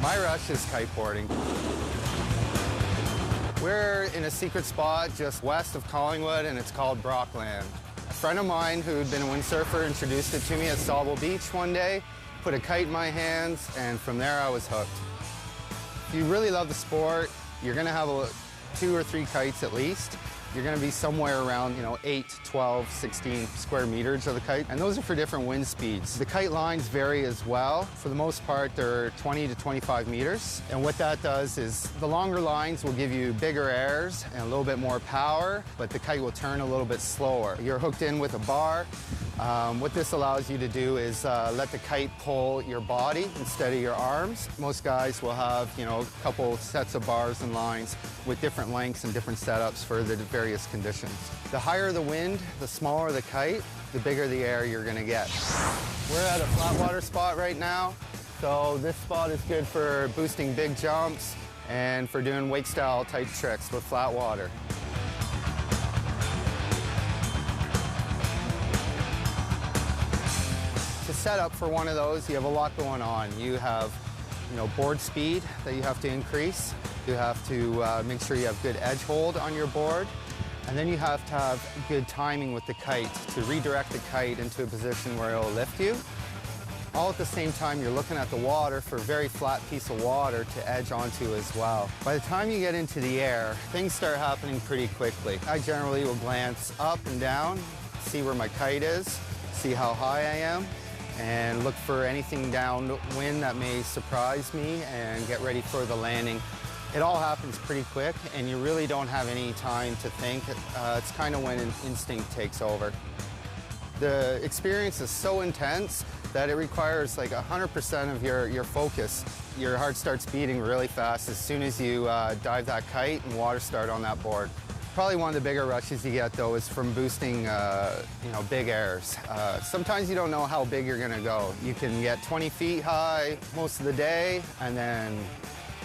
My rush is kiteboarding. We're in a secret spot just west of Collingwood, and it's called Brockland. A friend of mine who'd been a windsurfer introduced it to me at Sauble Beach one day, put a kite in my hands, and from there I was hooked. If you really love the sport, you're gonna have 2 or 3 kites at least. You're gonna be somewhere around, 8, 12, 16 square meters of the kite, and those are for different wind speeds. The kite lines vary as well. For the most part, they're 20 to 25 meters, and what that does is the longer lines will give you bigger airs and a little bit more power, but the kite will turn a little bit slower. You're hooked in with a bar. What this allows you to do is let the kite pull your body instead of your arms. Most guys will have, a couple sets of bars and lines with different lengths and different setups for the various conditions. The higher the wind, the smaller the kite, the bigger the air you're gonna get. We're at a flat water spot right now, so this spot is good for boosting big jumps and for doing wake style type tricks with flat water. To set up for one of those, you have a lot going on. You have, board speed that you have to increase. You have to make sure you have good edge hold on your board. And then you have to have good timing with the kite to redirect the kite into a position where it'll lift you. All at the same time, you're looking at the water for a very flat piece of water to edge onto as well. By the time you get into the air, things start happening pretty quickly. I generally will glance up and down, see where my kite is, see how high I am, and look for anything downwind that may surprise me and get ready for the landing. It all happens pretty quick, and you really don't have any time to think. It's kind of when instinct takes over. The experience is so intense that it requires like 100% of your focus. Your heart starts beating really fast as soon as you dive that kite and water start on that board. Probably one of the bigger rushes you get, though, is from boosting, big airs. Sometimes you don't know how big you're gonna go. You can get 20 feet high most of the day, and then,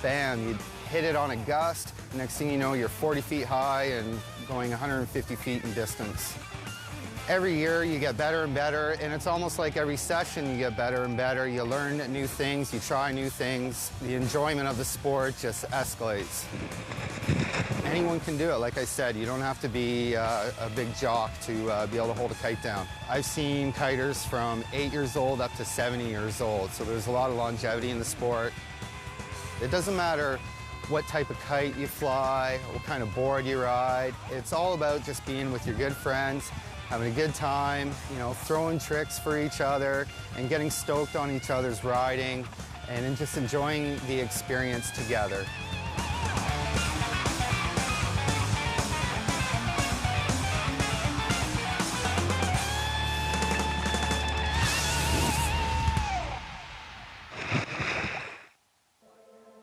bam, you hit it on a gust. Next thing you know, you're 40 feet high and going 150 feet in distance. Every year you get better and better, and it's almost like every session you get better and better. You learn new things, you try new things. The enjoyment of the sport just escalates. Anyone can do it, like I said. You don't have to be a big jock to be able to hold a kite down. I've seen kiters from 8 years old up to 70 years old, so there's a lot of longevity in the sport. It doesn't matter what type of kite you fly, what kind of board you ride. It's all about just being with your good friends, having a good time, throwing tricks for each other and getting stoked on each other's riding and just enjoying the experience together.